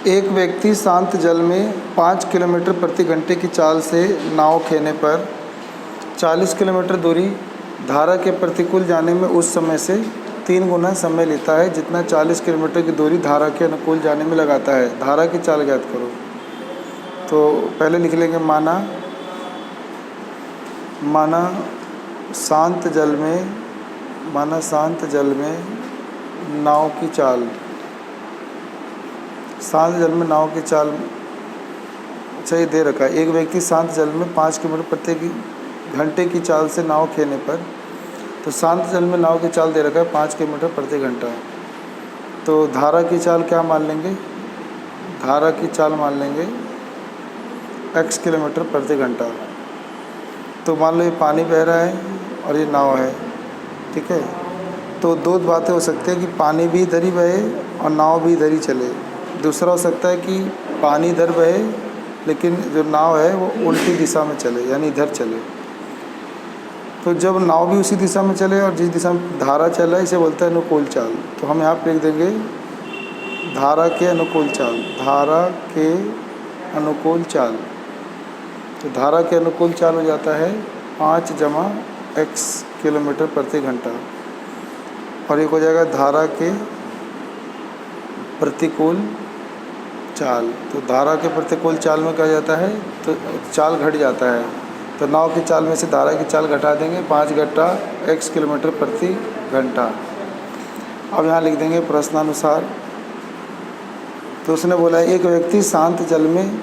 एक व्यक्ति शांत जल में 5 किलोमीटर प्रति घंटे की चाल से नाव खेने पर 40 किलोमीटर दूरी धारा के प्रतिकूल जाने में उस समय से 3 गुना समय लेता है जितना 40 किलोमीटर की दूरी धारा के अनुकूल जाने में लगाता है। धारा की चाल ज्ञात करो। तो पहले लिख लेंगे माना शांत जल में नाव की चाल। शांत जल में नाव की चाल चाहिए दे रखा है। एक व्यक्ति शांत जल में 5 किलोमीटर प्रति घंटे की चाल से नाव खेने पर, तो शांत जल में नाव की चाल दे रखा है 5 किलोमीटर प्रति घंटा। तो धारा की चाल क्या मान लेंगे? धारा की चाल मान लेंगे x किलोमीटर प्रति घंटा। तो मान लो ये पानी बह रहा है और ये नाव है, ठीक है। तो दो बातें हो सकती है कि पानी भी इधर ही बहे और नाव भी इधर ही चले। दूसरा हो सकता है कि पानी इधर बहे लेकिन जो नाव है वो उल्टी दिशा में चले, यानी इधर चले। तो जब नाव भी उसी दिशा में चले और जिस दिशा में धारा चल रहा है इसे बोलते हैं अनुकूल चाल। तो हम यहाँ पे लिख देंगे धारा के अनुकूल चाल। धारा के अनुकूल चाल। तो धारा के अनुकूल चाल हो जाता है 5 जमा x किलोमीटर प्रति घंटा, और एक हो जाएगा धारा के प्रतिकूल चाल। तो धारा के प्रतिकूल चाल में क्या जाता है, तो चाल घट जाता है। तो नाव की चाल में से धारा की चाल घटा देंगे 5 घटा x किलोमीटर प्रति घंटा। अब यहाँ लिख देंगे प्रश्नानुसार। तो उसने बोला एक व्यक्ति शांत जल में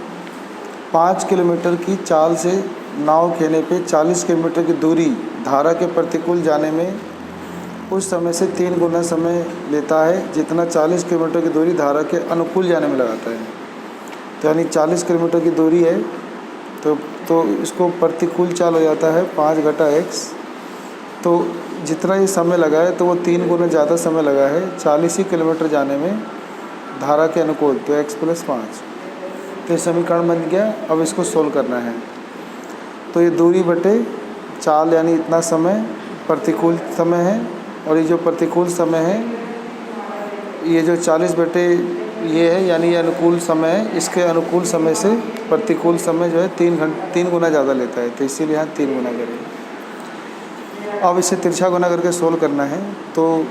5 किलोमीटर की चाल से नाव खेने पे 40 किलोमीटर की दूरी धारा के प्रतिकूल जाने में उस समय से 3 गुना समय लेता है जितना 40 किलोमीटर की दूरी धारा के अनुकूल जाने में लगाता है। तो यानी 40 किलोमीटर की दूरी है तो इसको प्रतिकूल चाल हो जाता है 5 घटा x। तो जितना ये समय लगा है तो वो 3 गुना ज़्यादा समय लगा है 40 ही किलोमीटर जाने में धारा के अनुकूल, तो x + 5। तो ये समीकरण बन गया। अब इसको सोल्व करना है। तो ये दूरी बटे चाल यानी इतना समय प्रतिकूल समय है, और ये जो प्रतिकूल समय है ये जो 40 बटे ये है यानी ये अनुकूल समय है। इसके अनुकूल समय से प्रतिकूल समय जो है 3 गुना ज़्यादा लेता है, तो इसीलिए यहाँ 3 गुना करेंगे। अब इसे तिरछा गुना करके सोल्व करना है। तो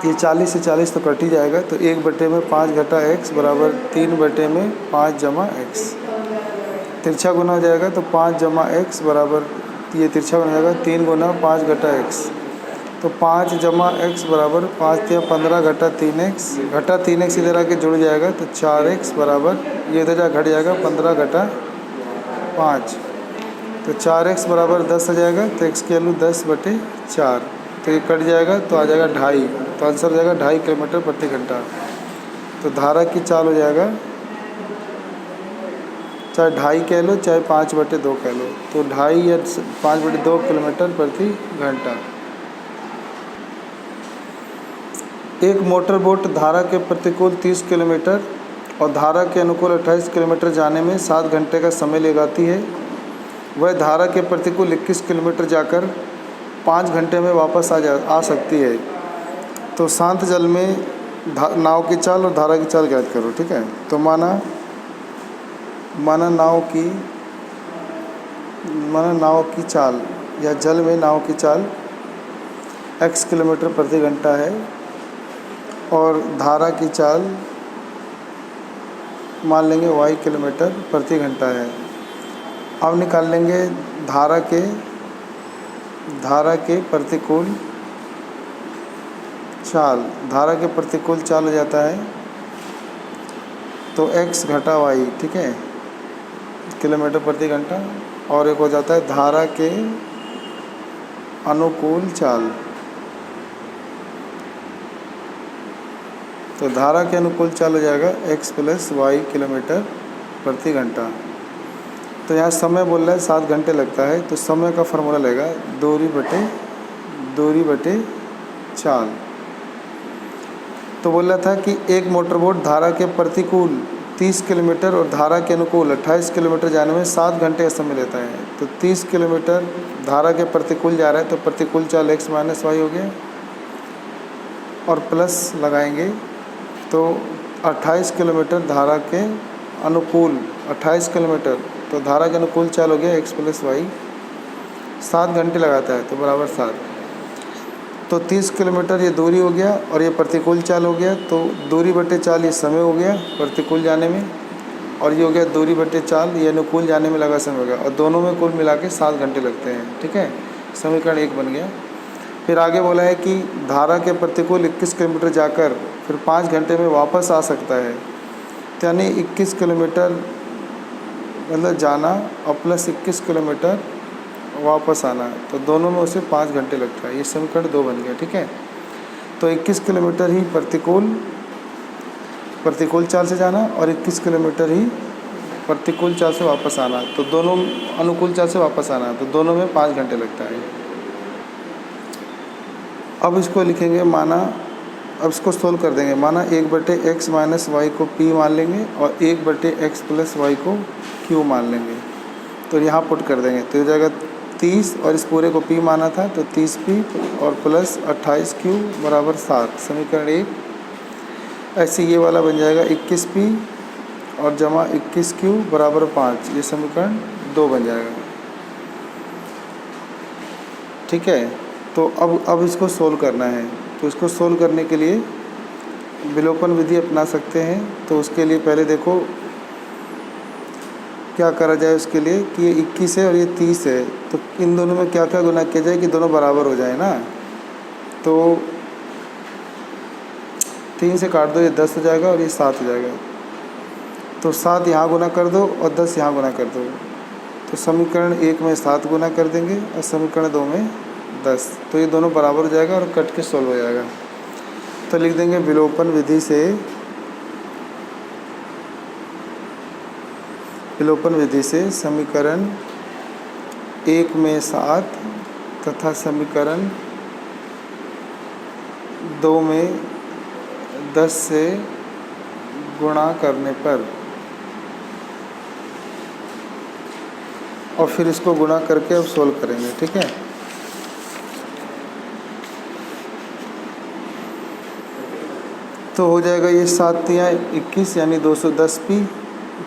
ये 40 से 40 तो कट ही जाएगा। तो 1 बटे में 5 घटा x बराबर 3 बटे में 5 जमा x। तिरछा गुना हो जाएगा तो 5 जमा x बराबर, ये तिरछा गुना हो जाएगा 3 गुना 5 घटा x। तो 5 जमा x बराबर 5 या 15 घटा 3x। घटा 3x इधर आके जुड़ जाएगा तो 4x बराबर, ये इधर जा घट जाएगा 15 घटा 5। तो 4x बराबर 10 आ जाएगा। तो x की वैल्यू 10 बटे 4। तो ये कट जाएगा तो आ जाएगा 2.5। तो आंसर हो जाएगा 2.5 किलोमीटर प्रति घंटा। तो धारा की चाल हो जाएगा, चाहे 2.5 कह लो चाहे 5 बटे 2 कह लो, तो 2.5 या 5 बटे 2 किलोमीटर प्रति घंटा। एक मोटर बोट धारा के प्रतिकूल 30 किलोमीटर और धारा के अनुकूल 28 किलोमीटर जाने में 7 घंटे का समय लगाती है। वह धारा के प्रतिकूल 21 किलोमीटर जाकर 5 घंटे में वापस आ सकती है। तो शांत जल में नाव की चाल और धारा की चाल ज्ञात करो, ठीक है। तो माना नाव की चाल या जल में नाव की चाल x किलोमीटर प्रति घंटा है और धारा की चाल मान लेंगे y किलोमीटर प्रति घंटा है। अब निकाल लेंगे धारा के प्रतिकूल चाल। धारा के प्रतिकूल चाल हो जाता है तो x घटा y, ठीक है, किलोमीटर प्रति घंटा। और एक हो जाता है धारा के अनुकूल चाल। तो धारा के अनुकूल चाल हो जाएगा x + y किलोमीटर प्रति घंटा। तो यहाँ समय बोल रहा है 7 घंटे लगता है, तो समय का फॉर्मूला लगेगा दूरी बटे चाल। तो बोल रहा था कि एक मोटर बोट धारा के प्रतिकूल 30 किलोमीटर और धारा के अनुकूल 28 किलोमीटर जाने में 7 घंटे का समय लेता है। तो 30 किलोमीटर धारा के प्रतिकूल जा रहा है तो प्रतिकूल चाल x - y हो गया, और प्लस लगाएंगे तो 28 किलोमीटर धारा के अनुकूल, 28 किलोमीटर तो धारा के अनुकूल चाल हो गया x + y, 7 घंटे लगाता है तो बराबर 7। तो 30 किलोमीटर ये दूरी हो गया और ये प्रतिकूल चाल हो गया, तो दूरी बटे चाल ये समय हो गया प्रतिकूल जाने में, और ये हो गया दूरी बटे चाल ये अनुकूल जाने में लगा समय हो गया, और दोनों में कुल मिला के 7 घंटे लगते हैं। ठीक है, समीकरण 1 बन गया। फिर आगे बोला है कि धारा के प्रतिकूल 21 किलोमीटर जाकर फिर 5 घंटे में वापस आ सकता है, तो यानी 21 किलोमीटर मतलब जाना और प्लस 21 किलोमीटर वापस आना, तो दोनों में उसे 5 घंटे लगता है। ये समीकरण 2 बन गया। ठीक है, तो 21 किलोमीटर ही प्रतिकूल चाल से जाना और 21 किलोमीटर ही प्रतिकूल चाल से वापस आना, तो दोनों अनुकूल चाल से वापस आना, तो दोनों में 5 घंटे लगता है। अब इसको लिखेंगे माना, अब इसको सोल्व कर देंगे। माना 1/x - y को p मान लेंगे और 1/x + y को q मान लेंगे, तो यहाँ पुट कर देंगे तो हो जाएगा 30 और इस पूरे को p माना था तो 30p और प्लस 28q बराबर 7, समीकरण 1। ऐसे ये वाला बन जाएगा 21p और जमा 21q बराबर 5, ये समीकरण 2 बन जाएगा। ठीक है, तो अब इसको सोल्व करना है, तो इसको सोल्व करने के लिए विलोपन विधि अपना सकते हैं। तो उसके लिए पहले देखो क्या करा जाए, उसके लिए कि ये 21 है और ये 30 है, तो इन दोनों में क्या क्या गुना किया जाए कि दोनों बराबर हो जाए ना। तो 3 से काट दो, ये 10 हो जाएगा और ये 7 हो जाएगा, तो 7 यहाँ गुना कर दो और 10 यहाँ गुना कर दो, तो समीकरण 1 में 7 गुना कर देंगे और समीकरण 2 में 10, तो ये दोनों बराबर हो जाएगा और कट के सोल्व हो जाएगा। तो लिख देंगे विलोपन विधि से समीकरण 1 में 7 तथा समीकरण 2 में 10 से गुणा करने पर, और फिर इसको गुणा करके अब सोल्व करेंगे। ठीक है, तो हो जाएगा ये 7 तियाँ 21 यानी 210p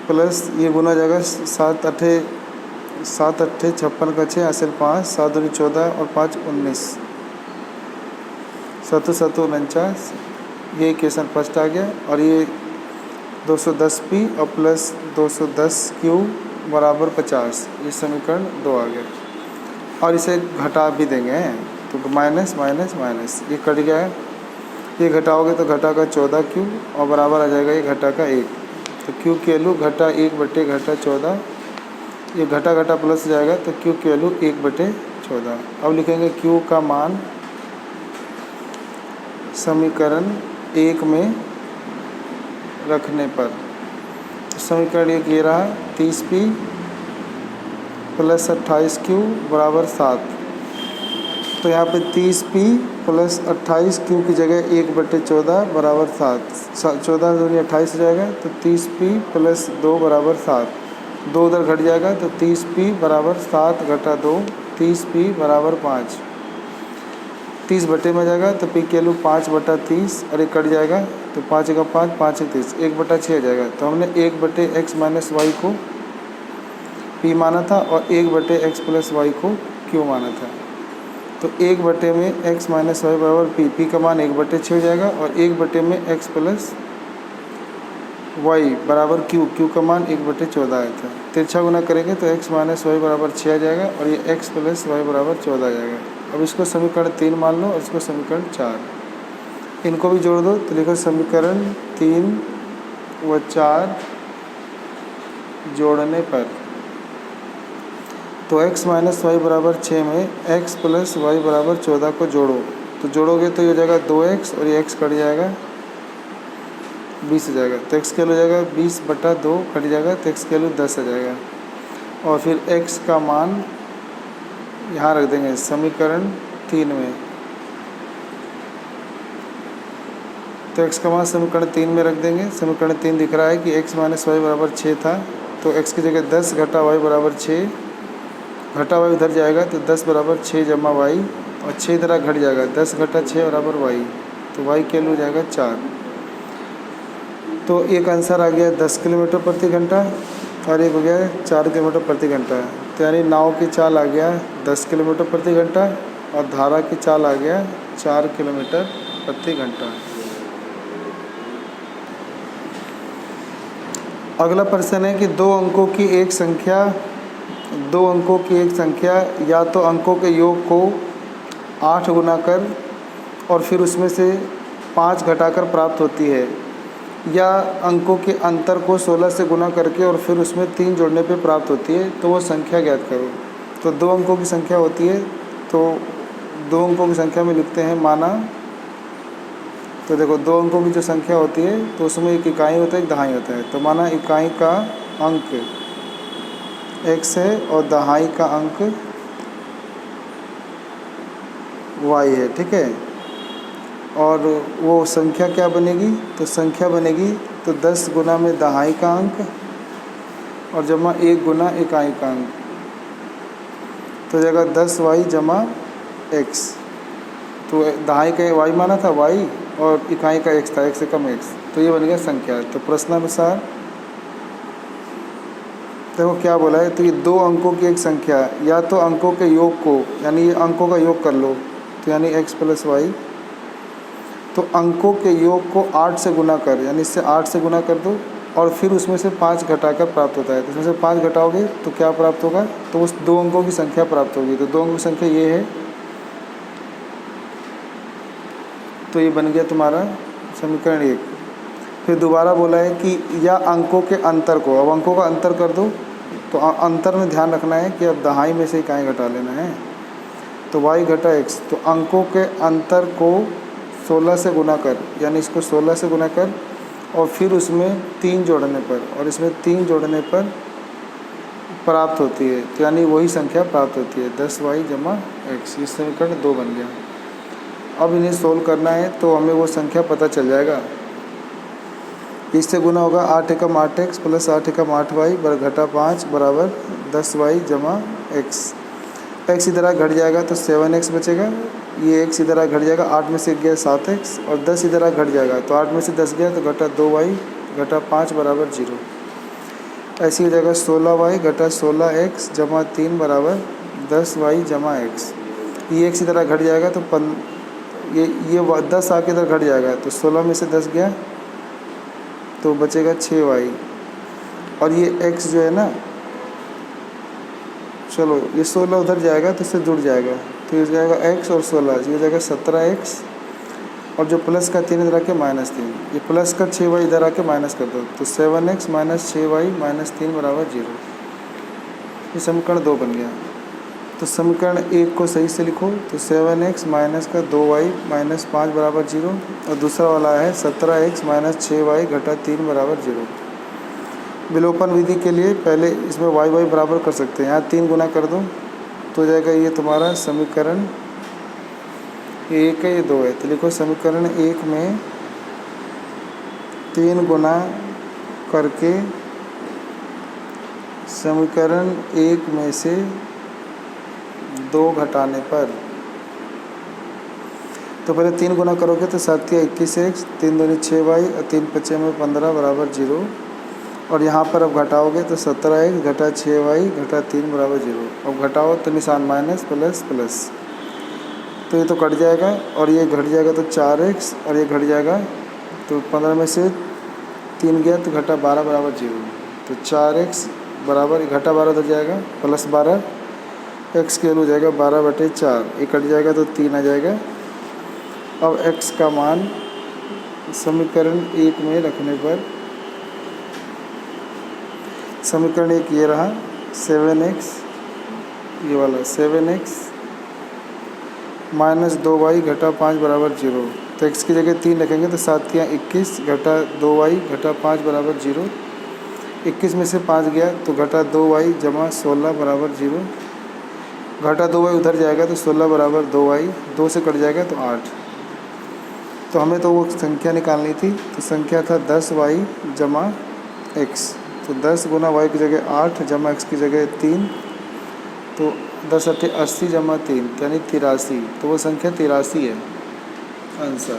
प्लस ये गुना जाएगा 7 अट्ठे 56 का 6 असल 5, 7 दूनी 14 और 5 19, 7 7 49, ये इक्वेशन फर्स्ट आ गया। और ये 210p और प्लस 210q बराबर 50, ये समीकरण 2 आ गया। और इसे घटा भी देंगे, तो माइनस माइनस माइनस ये कट गया है, ये घटाओगे तो घटा का 14q और बराबर आ जाएगा ये घटा का 1, तो q की वैल्यू घटा 1/14, ये घटा घटा प्लस हो जाएगा तो q की वैल्यू 1/14। अब लिखेंगे q का मान समीकरण 1 में रखने पर, तो समीकरण 1 ये रहा 30p प्लस 28q बराबर 7, तो यहाँ पे 30p प्लस 28q की जगह 1/14 बराबर 7, 14 दूनी 28 हो जाएगा, तो 30p प्लस 2 बराबर 7, 2 उधर घट जाएगा तो 30p बराबर 7 घटा 2, 30p बराबर 5, 30 बटे में जाएगा तो p की वैल्यू 5/30 और ये कट जाएगा तो 5 का 5, 5 30, 1/6 हो जाएगा। तो हमने 1/x - y को p माना था और 1/x + y को q माना था, तो 1 बटे में x - y बराबर p का मान 1/6 हो जाएगा और 1 बटे में x + y बराबर q का मान 1/14 आया था। तिरछा गुना करेंगे तो x - y बराबर 6 आ जाएगा और ये x + y बराबर 14 आ जाएगा। अब इसको समीकरण 3 मान लो और इसको समीकरण 4, इनको भी जोड़ दो, तो लिखो समीकरण 3 व 4 जोड़ने पर, तो x - y बराबर 6 में x + y बराबर 14 को जोड़ो, तो जोड़ोगे तो ये हो जाएगा 2x और ये x कट जाएगा 20 हो जाएगा, तो x की वैल्यू हो जाएगा 20/2 कट जाएगा तो x की वैल्यू 10 आ जाएगा। और फिर x का मान यहाँ रख देंगे समीकरण 3 में, तो x का मान समीकरण 3 में रख देंगे। समीकरण 3 दिख रहा है कि x - y बराबर 6 था, तो x की जगह 10 घटा y बराबर 6, घटा y उधर जाएगा तो 10 बराबर 6 जमा y और 6 इधर घट जाएगा, 10 घटा 6 बराबर y, तो y की वैल्यू हो जाएगा 4। तो एक आंसर आ गया 10 किलोमीटर प्रति घंटा और एक हो गया 4 किलोमीटर प्रति घंटा। तो यानी नाव की चाल आ गया 10 किलोमीटर प्रति घंटा और धारा की चाल आ गया 4 किलोमीटर प्रति घंटा। अगला प्रश्न है कि दो अंकों की एक संख्या या तो अंकों के योग को 8 गुना कर और फिर उसमें से 5 घटाकर प्राप्त होती है, या अंकों के अंतर को 16 से गुना करके और फिर उसमें 3 जोड़ने पे प्राप्त होती है, तो वो संख्या ज्ञात करो। तो दो अंकों की संख्या होती है, तो दो अंकों की संख्या में लिखते हैं माना। तो देखो, दो अंकों की जो संख्या होती है तो उसमें एक इकाई होता है, एक दहाई होता है। तो माना इकाई का अंक x है और दहाई का अंक y है, ठीक है। और वो संख्या क्या बनेगी? तो संख्या बनेगी तो 10 गुना में दहाई का अंक और जमा 1 गुना इकाई का अंक, तो जाएगा 10y जमा x। तो दहाई का y माना था y और इकाई का x था, x से कम x, तो ये बन गया संख्या। तो प्रश्नानुसार देखो क्या बोला है, तो ये दो अंकों की एक संख्या या तो अंकों के योग को, यानी ये अंकों का योग कर लो, तो यानी x प्लस वाई, तो अंकों के योग को 8 से गुना कर, यानी इससे 8 से गुना कर दो और फिर उसमें से 5 घटाकर प्राप्त होता है। तो इसमें से 5 घटाओगे तो क्या प्राप्त होगा? तो उस दो अंकों की संख्या प्राप्त होगी। तो दो अंकों की संख्या ये है, तो ये बन गया तुम्हारा समीकरण 1। फिर दोबारा बोला है कि या अंकों के अंतर को, अब अंकों का अंतर कर दो, तो अंतर में ध्यान रखना है कि अब दहाई में से इकाई घटा लेना है। तो y घटा x, तो अंकों के अंतर को 16 से गुना कर, यानी इसको 16 से गुना कर और फिर उसमें 3 जोड़ने पर और इसमें 3 जोड़ने पर प्राप्त होती है, तो यानी वही संख्या प्राप्त होती है 10y जमा x। इस समीकरण 2 बन गया। अब इन्हें सोल्व करना है तो हमें वो संख्या पता चल जाएगा। इससे गुना होगा 8 एकम 8x प्लस 8 एकम 8y घटा 5 बराबर 10y जमा x। x इधर घट जाएगा तो 7x बचेगा, ये x इधर घट जाएगा, 8 में से गया 7x और 10 इधर घट जाएगा, तो 8 में से 10 गया तो घटा 2y घटा 5 बराबर 0। ऐसे हो जाएगा 16y घटा 16x जमा 3 बराबर 10y जमा x। ये x इधर घट जाएगा तो ये 10 आके इधर घट जाएगा, तो 16 में से 10 गया तो बचेगा 6y। और ये x जो है ना, चलो ये 16 उधर जाएगा तो इससे जुड़ जाएगा, तो ये हो जाएगा x और 16, ये हो जाएगा 17x और जो प्लस का 3 इधर आके -3, ये प्लस का 6y इधर आके माइनस कर दो, तो 7x माइनस 6y माइनस 3 बराबर 0। ये समीकरण 2 बन गया। तो समीकरण 1 को सही से लिखो, तो 7x माइनस का 2y माइनस 5 बराबर 0 और दूसरा वाला है 17x माइनस 6y घटा 3 बराबर 0। विलोपन विधि के लिए पहले इसमें y बराबर कर सकते हैं, यहाँ 3 गुना कर दो तो हो जाएगा ये तुम्हारा समीकरण 1 है, ये 2 है। तो लिखो समीकरण 1 में 3 गुना करके समीकरण 1 में से 2 घटाने पर, तो पहले 3 गुना करोगे तो 7 या 21x, 3 दूनी 6y और 3 पचे में 15 बराबर 0। और यहाँ पर अब घटाओगे तो 17x घटा 6y घटा 3 बराबर 0। अब घटाओ तो निशान माइनस प्लस प्लस, तो ये तो कट जाएगा और ये घट जाएगा तो 4x और ये घट जाएगा तो 15 में से 3 गया तो घटा 12 बराबर 0। तो 4x बराबर घटा 12 हो जाएगा प्लस 12, x के हो जाएगा 12/4, ये कट जाएगा तो 3 आ जाएगा। अब x का मान समीकरण 1 में रखने पर समीकरण 1 ये रहा 7x, ये वाला 7x माइनस 2y घटा 5 बराबर 0। तो x की जगह 3 रखेंगे तो 7 या 21 घटा 2y घटा 5 बराबर 0। 21 में से 5 गया तो घटा 2y जमा 16 बराबर 0। घटा 2y उधर जाएगा तो 16 बराबर 2y, 2 से कट जाएगा तो 8। तो हमें तो वो संख्या निकालनी थी, तो संख्या था 10y जमा x। तो 10 गुना y की जगह 8 जमा x की जगह 3, तो 10 × 8 = 80 जमा 3 यानी 83। तो वो संख्या 83 है आंसर।